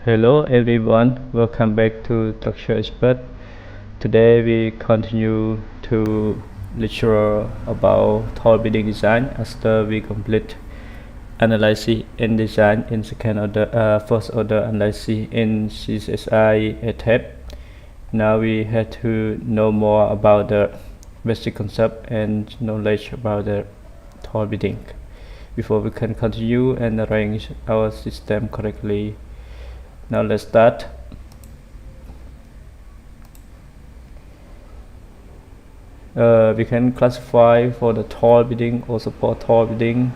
Hello everyone, welcome back to Structure Expert. Today we continue to lecture about tall building design after we complete analysis and design in first order analysis in CSI ETABS. Now we have to know more about the basic concept and knowledge about the tall building before we can continue and arrange our system correctly. Now let's start. We can classify for the tall building or support tall building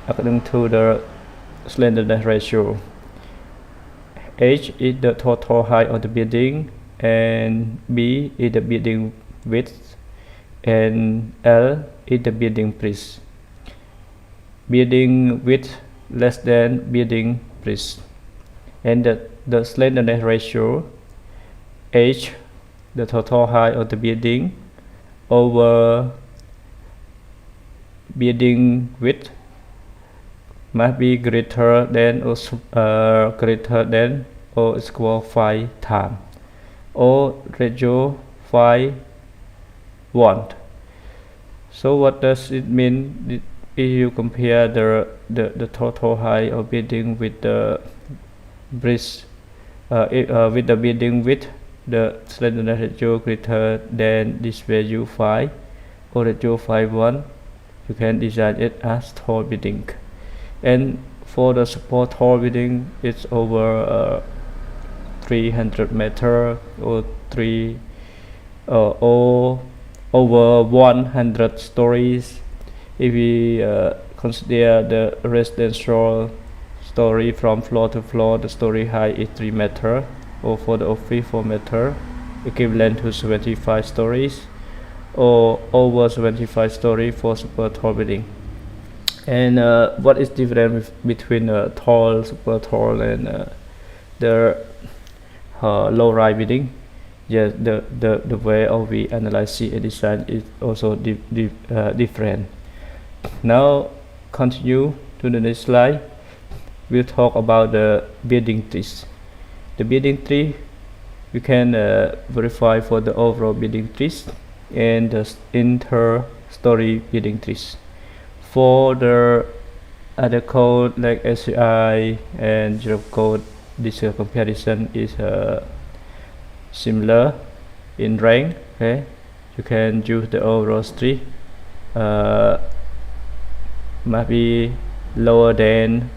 according to the slenderness ratio. H is the total height of the building, and B is the building width, and L is the building breadth. Building width less than building breadth. And the slenderness ratio, H, the total height of the building, over building width must be greater than or equal 5 times, or ratio 5:1. So what does it mean if you compare the total height of building with the breadth with the building width, the slenderness ratio greater than this value 5 or ratio 5:1, you can design it as tall building. And for the support tall building, it's over 300 meters or over 100 stories. If we consider the residential story from floor to floor, the story height is 3 meters, or for the office 4 meters, equivalent to 75 stories, or over 75 stories for super tall building. And what is different between tall, super tall, and the low-rise building? Yes, the way of we analyze and design is also different. Now continue to the next slide. We'll talk about the building trees. The building tree we can verify for the overall building trees and the inter-story building trees. For the other code like SCI and Europe code, this comparison is similar in rank. Okay, you can use the overall tree must be lower than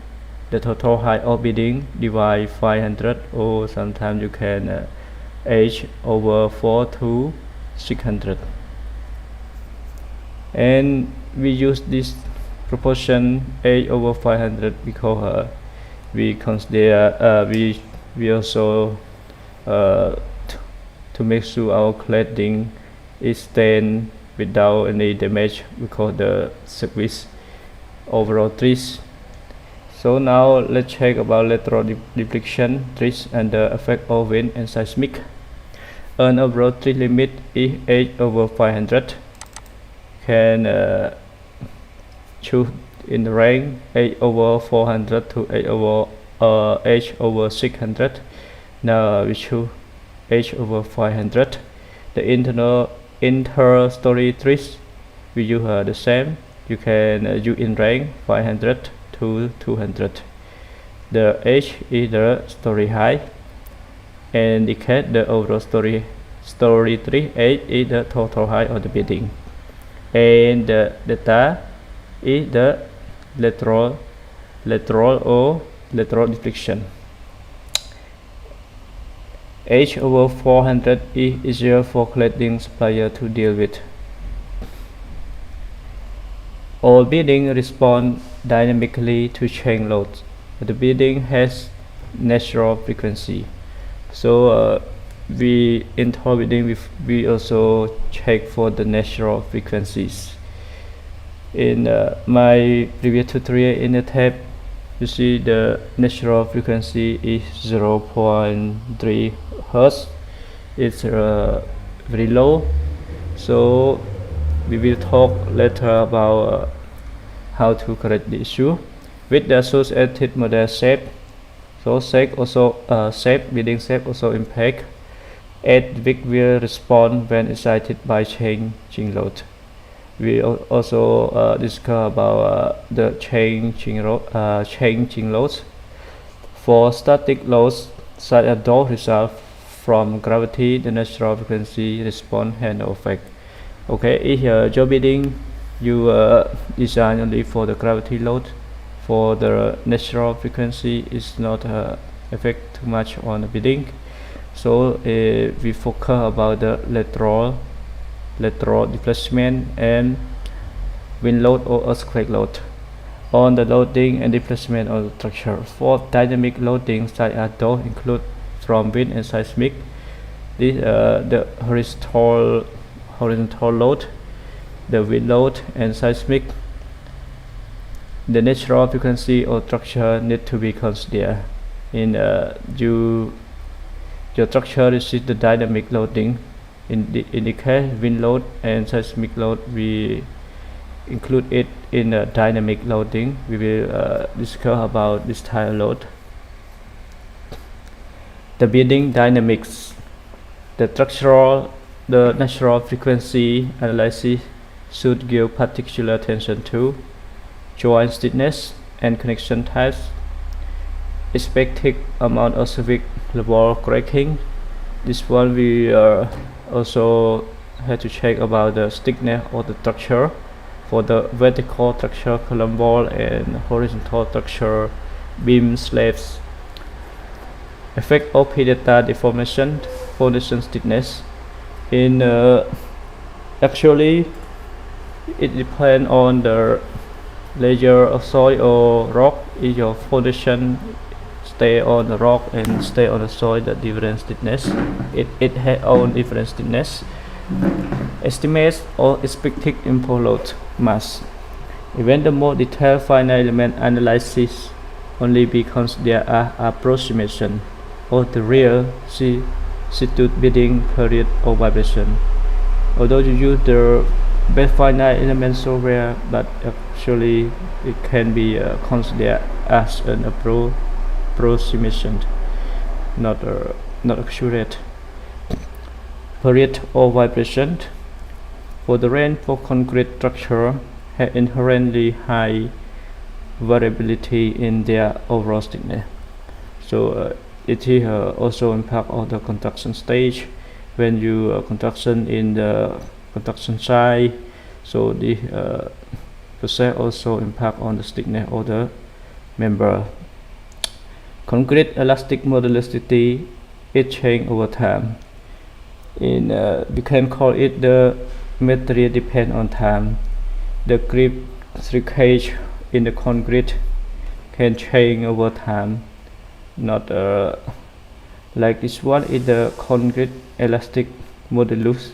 the total height of building divide 500, or sometimes you can H over 4 to 600. And we use this proportion H over 500 because we consider we also to make sure our cladding is stand without any damage, because the service overall trees. So now let's check about lateral deflection trees and the effect of wind and seismic. An overall tree limit is 8 over 500. Can choose in the range 8 over 400 to 8 over H over 600. Now we choose H over 500. The inter-story trees we use the same. You can use in range 500 to 200. The H is the story height, and indicate the overall story tree. H is the total height of the building, and the delta is the lateral deflection. H over 400 is easier for cladding supplier to deal with. All buildings respond dynamically to change loads. The building has natural frequency. So we in tall building we also check for the natural frequencies. In my previous tutorial in the tab, you see the natural frequency is 0.3 Hertz. It's very low. So we will talk later about how to correct the issue. With the associated model shape, So building shape also impact. Edge will respond when excited by changing load. We also discuss about the changing loads. For static loads, such as those result from gravity, the natural frequency response has no effect. Okay, if your building you design only for the gravity load, for the natural frequency is not affect too much on the building. So we focus about the lateral displacement and wind load or earthquake load on the loading and displacement of the structure. For dynamic loading, such as those include from wind and seismic, the horizontal load, the wind load and seismic, the natural frequency of structure need to be considered. In your structure receives the dynamic loading. In the case wind load and seismic load, we include it in the dynamic loading. We will discuss about this type of load. The building dynamics, the natural frequency analysis should give particular attention to joint stiffness and connection types, expected amount of civic level cracking. This one we also have to check about the thickness of the structure for the vertical structure, column wall, and horizontal structure, beam slabs. Effect of data deformation, foundation stiffness. In actually, it depends on the layer of soil or rock. If your foundation stay on the rock and stay on the soil, the different stiffness, it has own different stiffness. Estimates or expected impulse load mass. Even the more detailed finite element analysis only be considered as approximation of the real situ building period or vibration. Although you use the best finite element software, but actually it can be considered as an approximation, not accurate. Period or vibration. For the range for concrete structure have inherently high variability in their overall stiffness. So it is also impact on the construction stage when you construction in the construction site. So the process also impact on the stiffness of the member. Concrete elastic modularity is change over time. In we can call it the material depend on time. The grip shrinkage in the concrete can change over time. Not like this one is the concrete elastic modulus.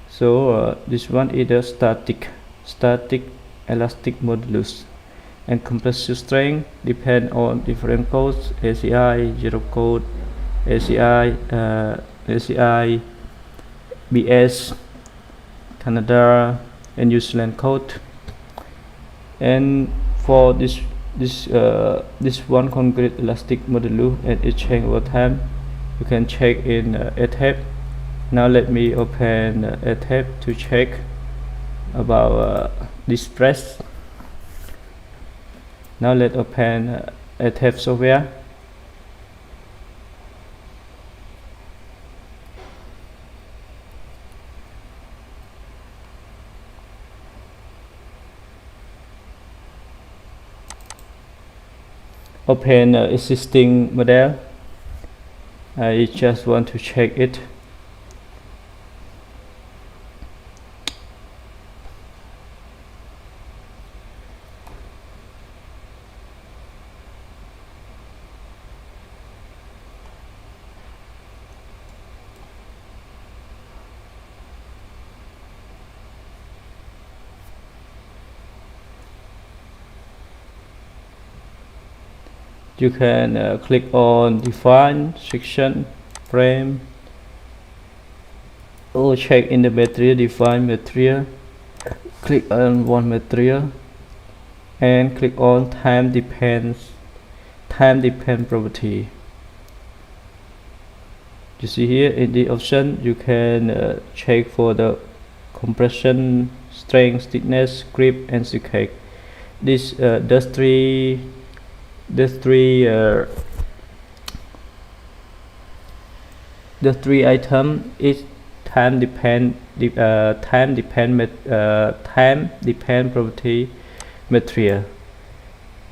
So this one is the static elastic modulus. And compressive strength depend on different codes: ACI, zero code, ACI, BS, Canada, and New Zealand code. And for this one concrete elastic modulus and it change over time, you can check in ETABS. Now let me open ETABS to check about this stress. Now let's open ETABS software. Open existing model. I just want to check it. You can click on define section frame or check in the material, define material, click on one material and click on time time dependent property. You see here in the option you can check for the compression, strength, stiffness, grip, and shake. This the three item is time depend property material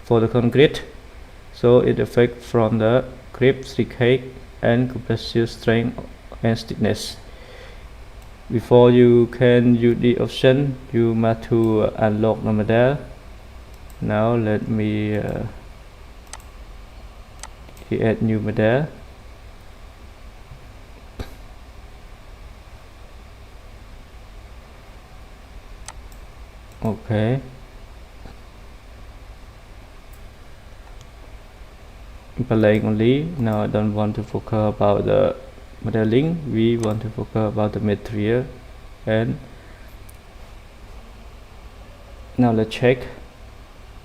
for the concrete, so it affects from the grip, shake, and compressive strength and stiffness. Before you can use the option, you must to unlock the model. Now let me create new model. Okay. Playing only. Now I don't want to focus about the modeling. We want to focus about the material. And now let's check.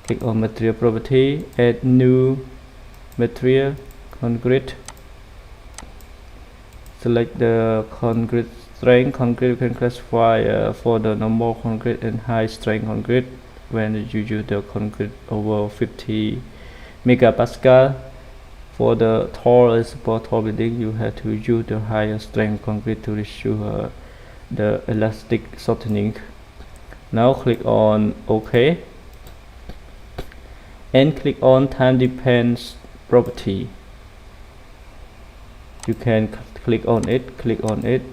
Click on material property, add new material, concrete. Select the concrete strength. Concrete you can classify for the normal concrete and high strength concrete. When you use the concrete over 50 megapascal, for the tall support tall building, you have to use the higher strength concrete to ensure the elastic shortening. Now click on OK and click on time depends property. You can click on it,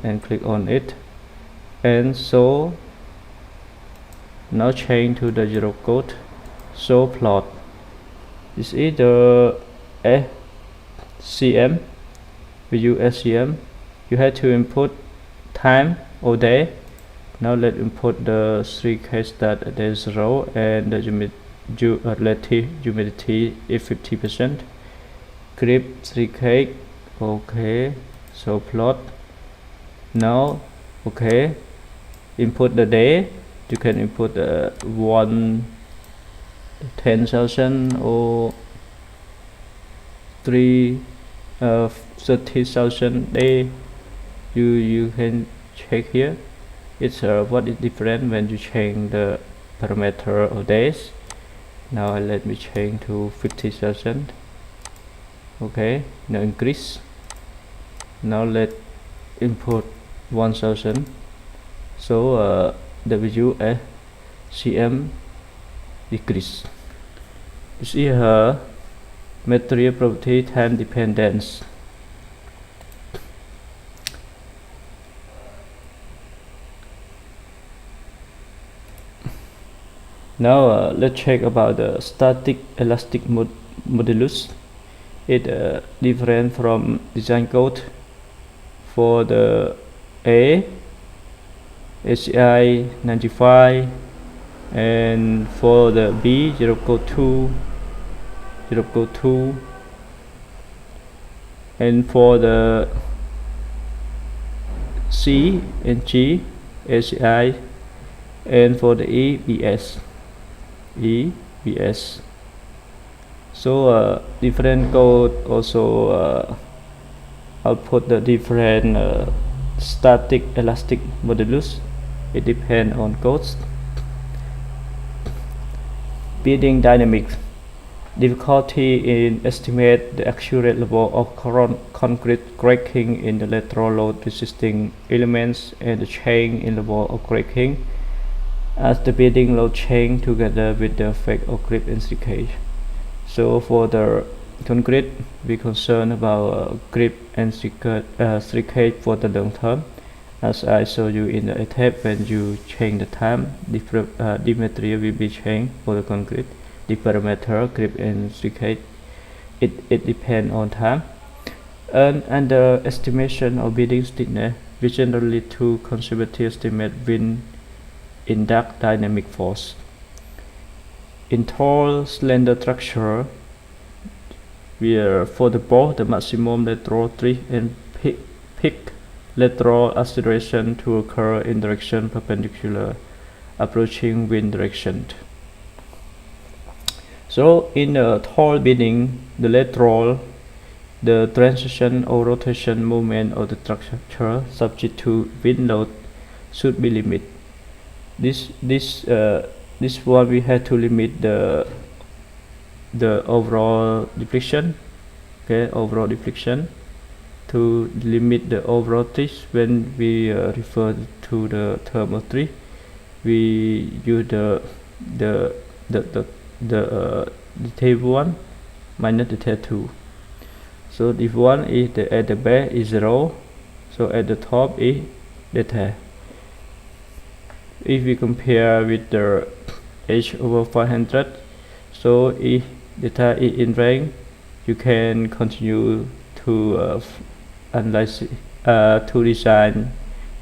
and click on it, and so now change to the zero code, show plot. This is the SCM. We use SCM. You have to input time or day. Now let's input the three case that there is 0 and the relative humidity is 50%. Grip 3K. Okay, so plot. Now okay, input the day. You can input 10,000 or 30,000 day. You can check here. It's what is different when you change the parameter of days. Now let me change to 50,000. Okay, now increase. Now let input 1,000. So WSCM decrease. This is her material property time dependence. Now let's check about the static elastic modulus. It different from design code. For the A, HCI 95, and for the B 0.2, and for the C and G HCI, and for the EBS. So different code also output the different static elastic modulus. It depends on codes. Building dynamics. Difficulty in estimate the accurate level of concrete cracking in the lateral load resisting elements and the change in level of cracking as the building load change together with the effect of grip and shrinkage. So for the concrete, we concerned about grip and shrinkage for the long term. As I showed you in the ETABS, when you change the time, the material will be changed for the concrete. The parameter, grip and shrinkage, it depends on time. And the estimation of building stiffness, we generally to conservative estimate wind induct dynamic force. In tall slender structure, where for the bolt the maximum lateral drift and peak lateral acceleration to occur in direction perpendicular approaching wind direction. So in a tall building, the lateral, the transition or rotation movement of the structure subject to wind load should be limited. This one we had to limit the overall deflection. Okay, overall deflection, to limit the overall twist. When we refer to the term of twist, we use the table 1 minus the table 2. So if 1 is at the base is 0, so at the top is delta. If we compare with the h over 500, so if delta is in range, you can continue to analyze to design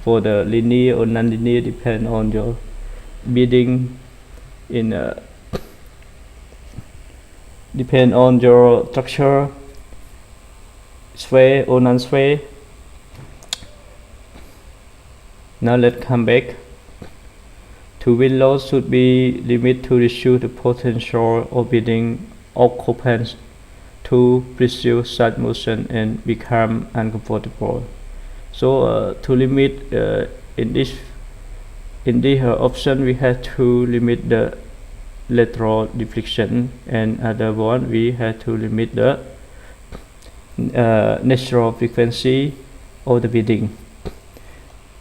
for the linear or non-linear, depend on your building in depend on your structure, sway or non-sway. Now let's come back to wind load should be limited to reduce the potential of building occupants to pursue such motion and become uncomfortable. So to limit in this option, we have to limit the lateral deflection, and other one we have to limit the natural frequency of the building.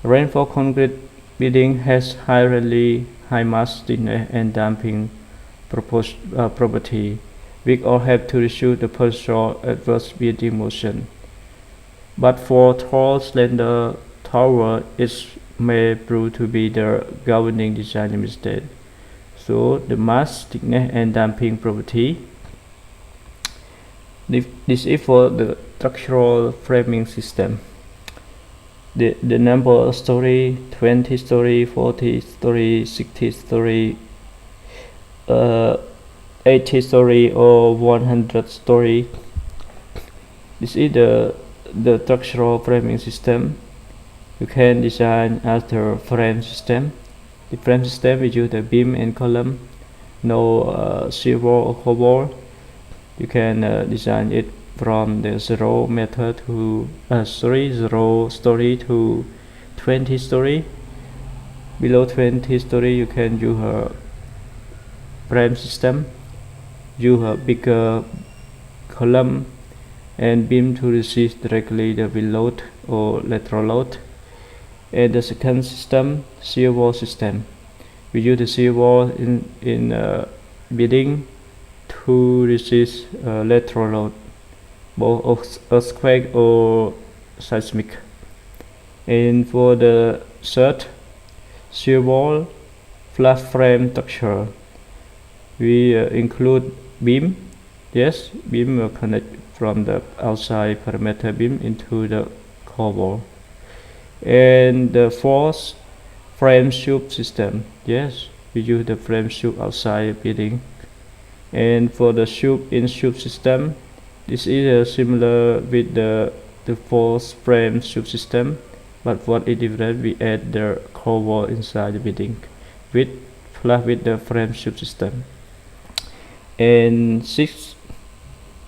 Reinforced concrete building has really high mass stiffness and damping property. We all have to reduce the potential adverse building motion. But for tall, slender tower, it may prove to be the governing design mistake. So the mass, thickness, and damping property. This is for the structural framing system. The number of story, 20 story, 40 story, 60 story, 80 story, or 100 story. This is the structural framing system. You can design after frame system. The frame system we use the beam and column, no shear wall or core wall. You can design it from the 0 method to 0 story to 20 story. Below 20 story, you can use a frame system, use a bigger column and beam to resist directly the wind load or lateral load. And the second system, shear wall system. We use the shear wall in building to resist lateral load, both earthquake or seismic. And for the third, shear wall flat frame structure, we include beam. Yes, beam will connect from the outside perimeter beam into the core wall. And the fourth, frame tube system. Yes, we use the frame tube outside building. And for the tube in tube system, this is similar with the fourth frame tube system, but what is different, we add the core wall inside the building with the frame tube system. And sixth,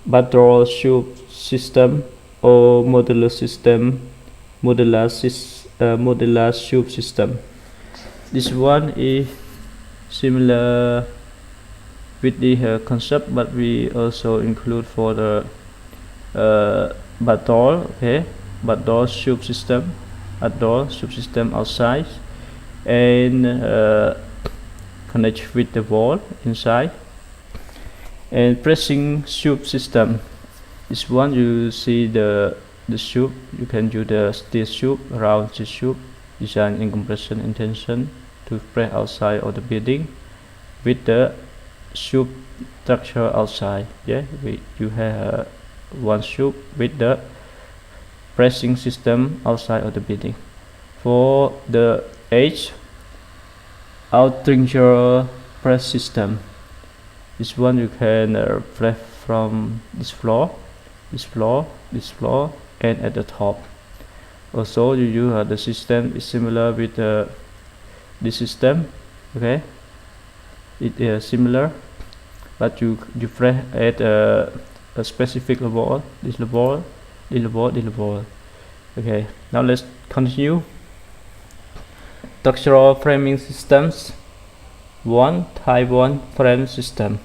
backdoor tube system or modular tube system. This one is similar with the concept, but we also include for the backdoor. Okay, backdoor tube system, outside, and connect with the wall inside. And pressing tube system. This one you see the tube. You can use the steel tube, round tube, design in compression and tension to press outside of the building with the tube structure outside. Yeah, you have one tube with the pressing system outside of the building. For the H, outringer press system. This one you can press from this floor, and at the top. Also, you use the system is similar with this system. Okay, it is similar. but you press at a specific level, this level, this level, this level. Okay, now let's continue. Structural framing systems. Type 1 frame system.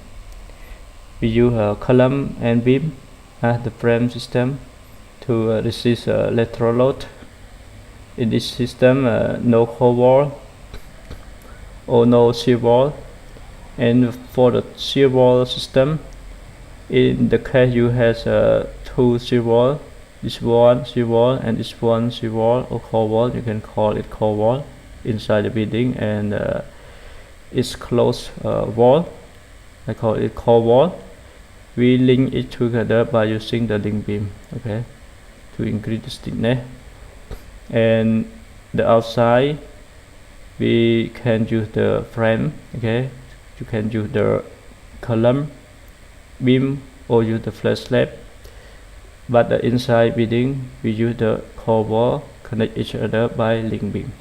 We use a column and beam as the frame system to resist lateral load. In this system, no core wall or no shear wall. And for the shear wall system, in the case you have two shear wall, this one shear wall and this one shear wall or core wall, you can call it core wall inside the building, and its closed wall, I call it core wall. We link it together by using the link beam, okay, to increase the stiffness. And the outside we can use the frame, okay, you can use the column, beam, or use the flat slab. But the inside building we use the core wall, connect each other by link beam.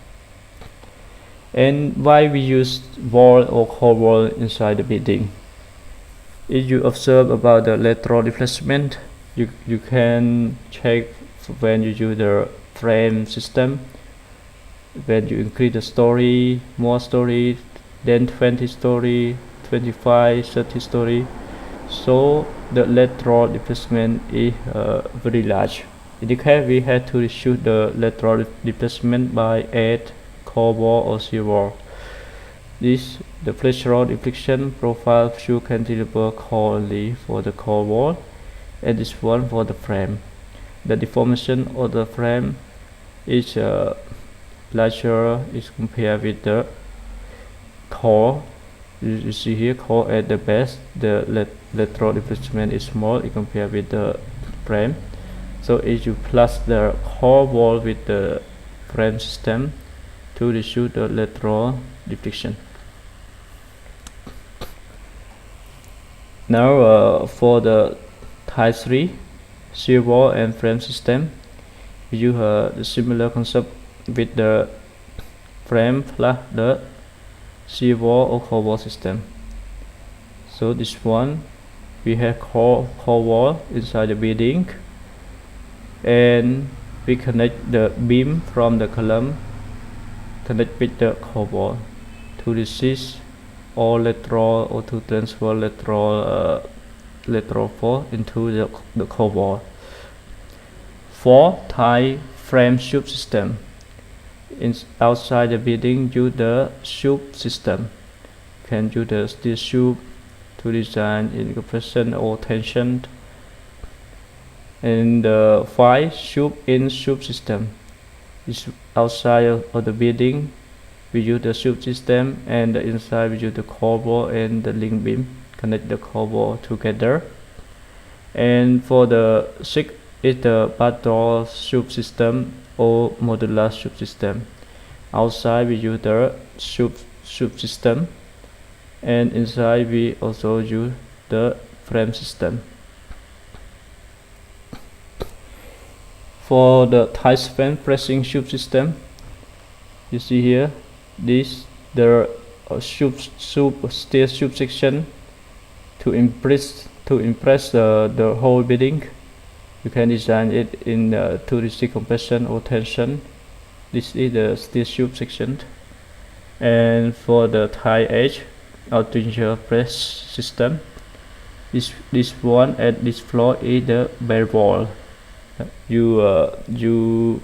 And why we use wall or core wall inside the building? If you observe about the lateral displacement, you can check when you use the frame system. When you increase the story, more story, then 20 story, 25, 30 story, so the lateral displacement is very large. In this case, we had to reduce the lateral displacement by 8 core wall or shear wall. This the flexural deflection profile few cantilever only for the core wall, and this one for the frame. The deformation of the frame is larger is compared with the core. You see here, core at the base, the lateral displacement is small in compared with the frame. So if you plus the core wall with the frame system to reduce the lateral deflection. Now for the type 3 shear wall and frame system, we use the similar concept with the frame plus the shear wall or core wall system. So this one, we have core wall inside the building, and we connect the beam from the column, connect with the core wall to resist all lateral or to transfer lateral force into the core wall. For tie frame tube system, outside the building, use the tube system. You can use the steel tube to design in compression or tension. And the 5 tube in tube system is outside of the building. We use the tube system, and inside we use the core wall and the link beam, connect the core wall together. And for the 6 is the backdoor tube system or modular tube system. Outside we use the tube system, and inside we also use the frame system. For the tight span pressing tube system, you see here, this the steel tube section to impress the whole building. You can design it in 2D compression or tension. This is the steel tube section. And for the tie edge outringer press system, this one at this floor is the bare wall. You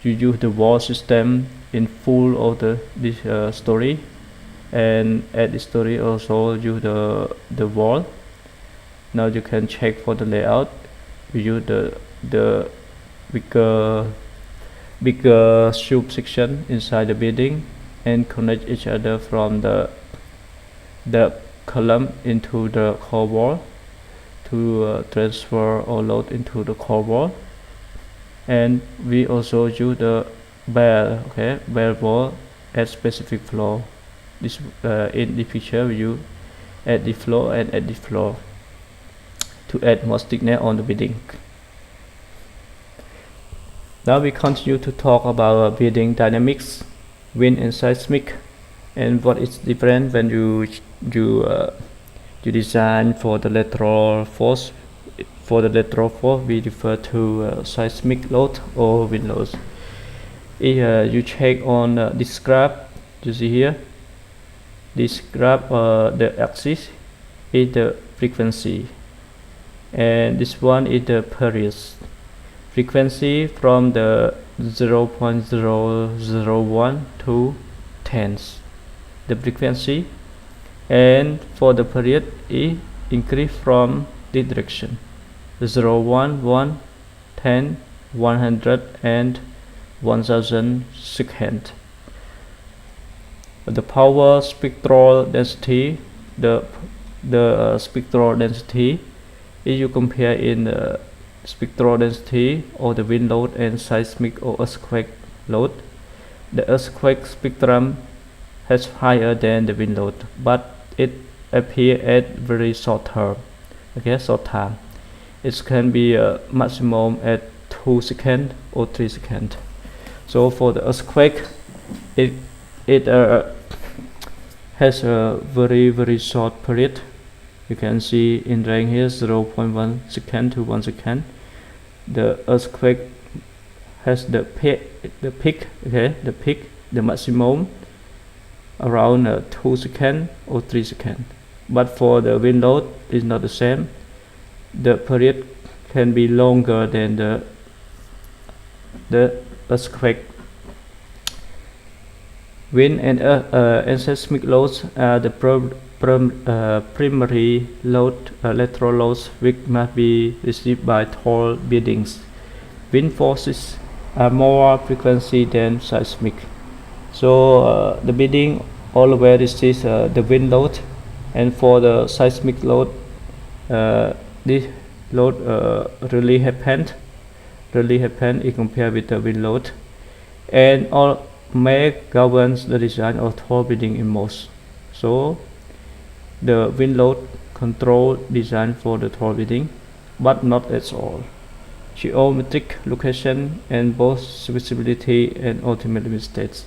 use the wall system in full of this story, and at this story also use the wall. Now you can check for the layout. We use the bigger tube section inside the building and connect each other from the column into the core wall to transfer or load into the core wall. And we also use the bare wall at specific floor. This in the picture we use at the floor and at the floor to add more thickness on the building. Now we continue to talk about building dynamics, wind and seismic, and what is different when you you design for the lateral force. For the lateral force, we refer to seismic load or wind loads. If you check on this graph, you see here, this graph, the axis is the frequency, and this one is the period. Frequency from the 0.001 to tens, the frequency, and for the period it increase from this direction, 0, 1, 1, 10, 100 and 1000 second. The power spectral density, the spectral density, if you compare in the spectral density or the wind load and seismic or earthquake load, the earthquake spectrum has higher than the wind load, but it appears at very short term. Okay, short time. It can be maximum at 2 seconds or 3 seconds. So for the earthquake, it has a very short period. You can see in range here 0.1 second to 1 second. The earthquake has the peak, okay, the maximum around 2 seconds or 3 seconds. But for the wind load, it's not the same. The period can be longer than the earthquake. Wind and seismic loads are the primary load, lateral loads, which must be received by tall buildings. Wind forces are more frequency than seismic. So the building always receives the wind load, and for the seismic load, this load really happen in compare with the wind load, and all may governs the design of tall building in most. So the wind load control design for the tall building, but not at all. Geometric location and both visibility and ultimate limit states.